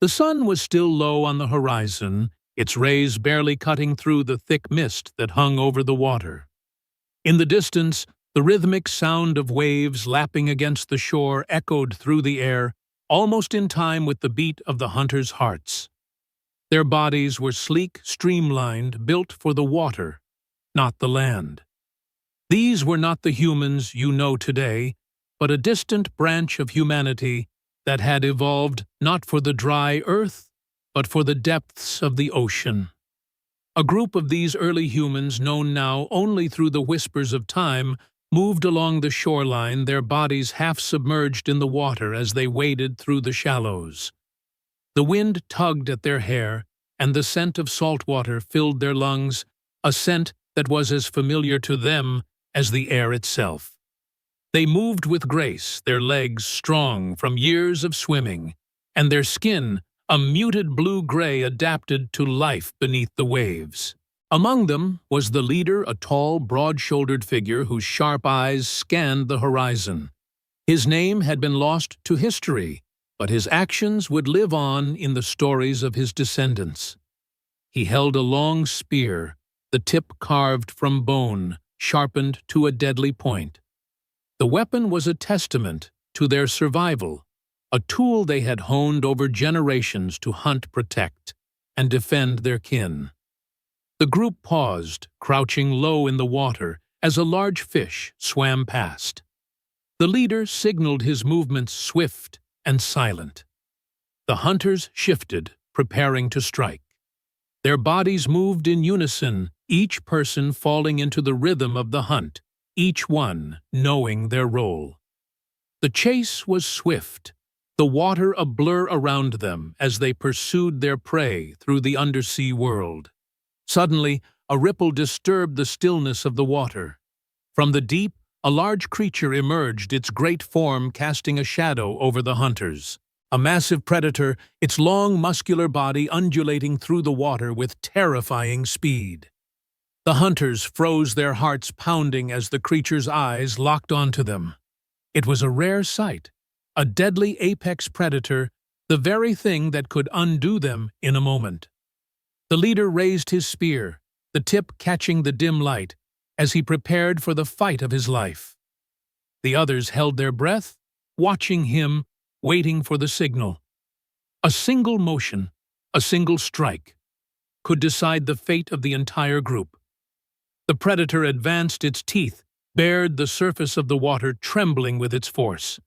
The sun was still low on the horizon, its rays barely cutting through the thick mist that hung over the water. In the distance, the rhythmic sound of waves lapping against the shore echoed through the air, almost in time with the beat of the hunters' hearts. Their bodies were sleek, streamlined, built for the water, not the land. These were not the humans you know today, but a distant branch of humanity that had evolved not for the dry earth, but for the depths of the ocean. A group of these early humans, known now only through the whispers of time, moved along the shoreline, their bodies half submerged in the water as they waded through the shallows. The wind tugged at their hair, and the scent of salt water filled their lungs, a scent that was as familiar to them as the air itself. They moved with grace, their legs strong from years of swimming, and their skin a muted blue-gray adapted to life beneath the waves. Among them was the leader, a tall, broad-shouldered figure whose sharp eyes scanned the horizon. His name had been lost to history, but his actions would live on in the stories of his descendants. He held a long spear, the tip carved from bone, sharpened to a deadly point. The weapon was a testament to their survival, a tool they had honed over generations to hunt, protect, and defend their kin. The group paused, crouching low in the water, as a large fish swam past. The leader signaled his movements swift and silent. The hunters shifted, preparing to strike. Their bodies moved in unison, each person falling into the rhythm of the hunt, each one knowing their role. The chase was swift, the water a blur around them as they pursued their prey through the undersea world. Suddenly, a ripple disturbed the stillness of the water. From the deep, a large creature emerged, its great form casting a shadow over the hunters. A massive predator, its long, muscular body undulating through the water with terrifying speed. The hunters froze, their hearts pounding as the creature's eyes locked onto them. It was a rare sight, a deadly apex predator, the very thing that could undo them in a moment. The leader raised his spear, the tip catching the dim light, as he prepared for the fight of his life. The others held their breath, watching him, waiting for the signal. A single motion, a single strike, could decide the fate of the entire group. The predator advanced, its teeth bared the surface of the water, trembling with its force.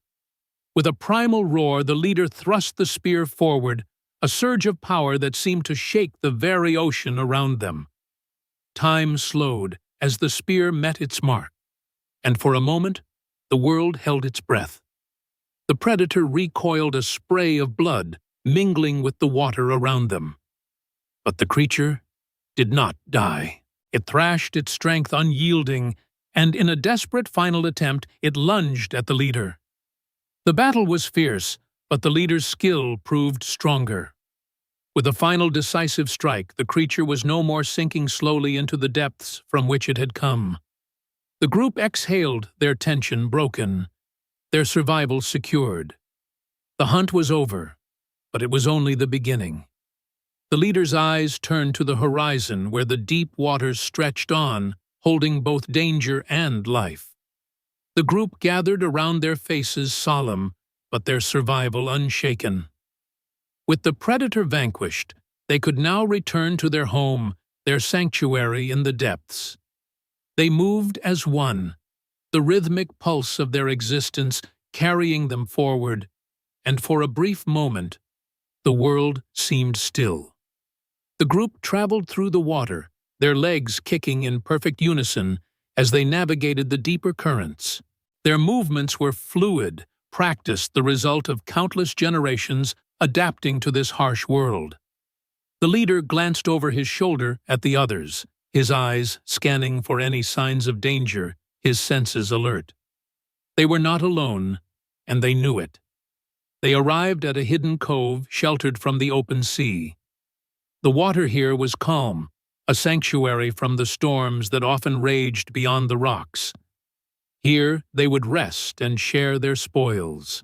With a primal roar, the leader thrust the spear forward, a surge of power that seemed to shake the very ocean around them. Time slowed as the spear met its mark, and for a moment, the world held its breath. The predator recoiled, a spray of blood mingling with the water around them. But the creature did not die. It thrashed, its strength unyielding, and in a desperate final attempt, it lunged at the leader. The battle was fierce, but the leader's skill proved stronger. With a final decisive strike, the creature was no more sinking slowly into the depths from which it had come. The group exhaled, their tension broken, their survival secured. The hunt was over, but it was only the beginning. The leader's eyes turned to the horizon where the deep waters stretched on, holding both danger and life. The group gathered around, their faces solemn, but their survival unshaken. With the predator vanquished, they could now return to their home, their sanctuary in the depths. They moved as one, the rhythmic pulse of their existence carrying them forward, and for a brief moment, the world seemed still. The group traveled through the water, their legs kicking in perfect unison as they navigated the deeper currents. Their movements were fluid, practiced, the result of countless generations adapting to this harsh world. The leader glanced over his shoulder at the others, his eyes scanning for any signs of danger, his senses alert. They were not alone, and they knew it. They arrived at a hidden cove sheltered from the open sea. The water here was calm, a sanctuary from the storms that often raged beyond the rocks. Here they would rest and share their spoils.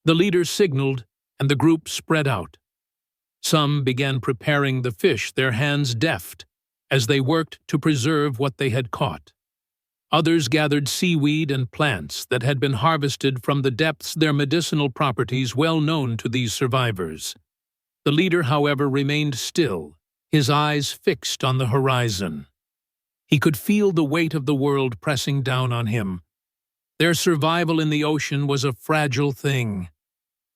The leader signaled, and the group spread out. Some began preparing the fish, their hands deft, as they worked to preserve what they had caught. Others gathered seaweed and plants that had been harvested from the depths, their medicinal properties well known to these survivors. The leader, however, remained still, his eyes fixed on the horizon. He could feel the weight of the world pressing down on him. Their survival in the ocean was a fragile thing.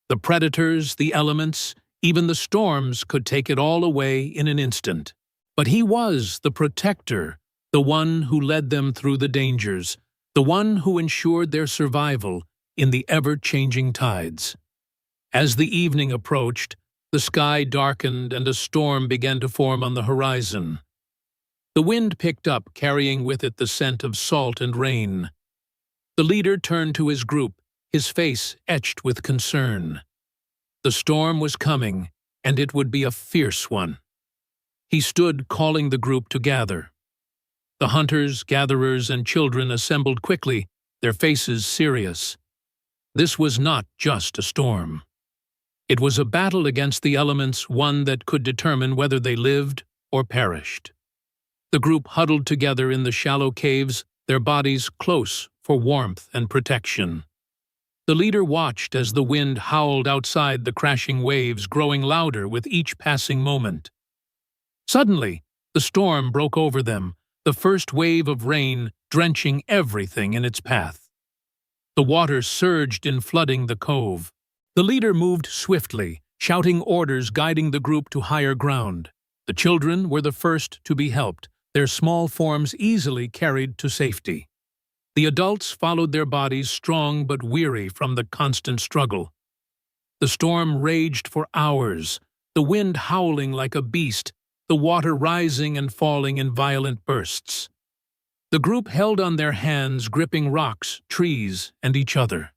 The predators, the elements, even the storms could take it all away in an instant. But he was the protector, the one who led them through the dangers, the one who ensured their survival in the ever-changing tides. As the evening approached, the sky darkened and a storm began to form on the horizon. The wind picked up, carrying with it the scent of salt and rain. The leader turned to his group, his face etched with concern. The storm was coming, and it would be a fierce one. He stood, calling the group to gather. The hunters, gatherers, and children assembled quickly, their faces serious. This was not just a storm. It was a battle against the elements, one that could determine whether they lived or perished. The group huddled together in the shallow caves, their bodies close for warmth and protection. The leader watched as the wind howled outside, the crashing waves growing louder with each passing moment. Suddenly, the storm broke over them, the first wave of rain drenching everything in its path. The water surged in, flooding the cove. The leader moved swiftly, shouting orders, guiding the group to higher ground. The children were the first to be helped, their small forms easily carried to safety. The adults followed, their bodies strong but weary from the constant struggle. The storm raged for hours, the wind howling like a beast, the water rising and falling in violent bursts. The group held on their hands, gripping rocks, trees, and each other.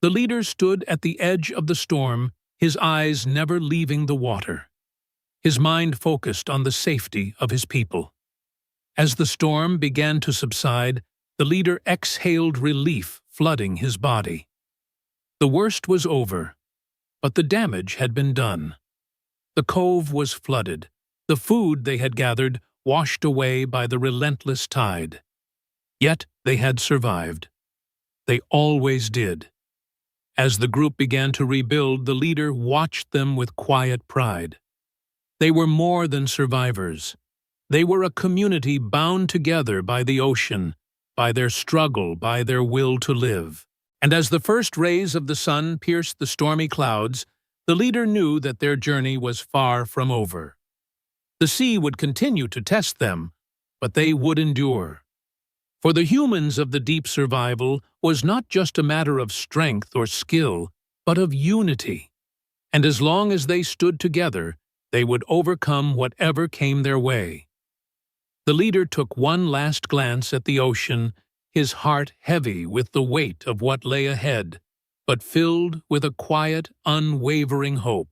The leader stood at the edge of the storm, his eyes never leaving the water. His mind focused on the safety of his people. As the storm began to subside, the leader exhaled relief, flooding his body. The worst was over, but the damage had been done. The cove was flooded, the food they had gathered washed away by the relentless tide. Yet they had survived. They always did. As the group began to rebuild, the leader watched them with quiet pride. They were more than survivors. They were a community bound together by the ocean, by their struggle, by their will to live. And as the first rays of the sun pierced the stormy clouds, the leader knew that their journey was far from over. The sea would continue to test them, but they would endure. For the humans of the deep, survival was not just a matter of strength or skill, but of unity. And as long as they stood together, they would overcome whatever came their way. The leader took one last glance at the ocean, his heart heavy with the weight of what lay ahead, but filled with a quiet, unwavering hope.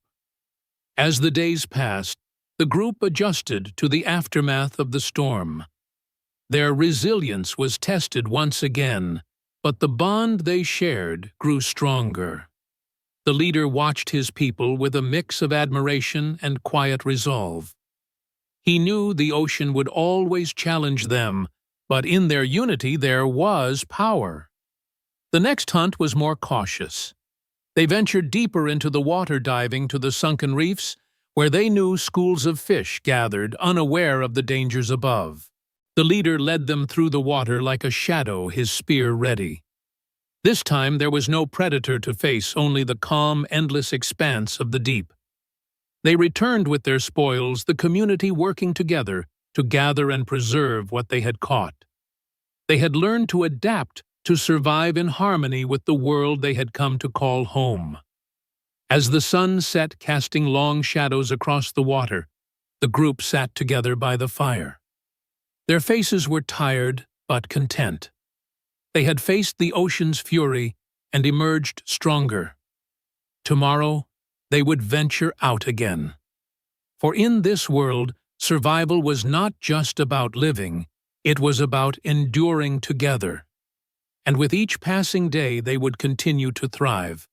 As the days passed, the group adjusted to the aftermath of the storm. Their resilience was tested once again, but the bond they shared grew stronger. The leader watched his people with a mix of admiration and quiet resolve. He knew the ocean would always challenge them, but in their unity there was power. The next hunt was more cautious. They ventured deeper into the water, diving to the sunken reefs, where they knew schools of fish gathered, unaware of the dangers above. The leader led them through the water like a shadow, his spear ready. This time there was no predator to face, only the calm, endless expanse of the deep. They returned with their spoils, the community working together to gather and preserve what they had caught. They had learned to adapt, to survive in harmony with the world they had come to call home. As the sun set, casting long shadows across the water, the group sat together by the fire. Their faces were tired but content. They had faced the ocean's fury and emerged stronger. Tomorrow, they would venture out again. For in this world, survival was not just about living, it was about enduring together. And with each passing day, they would continue to thrive.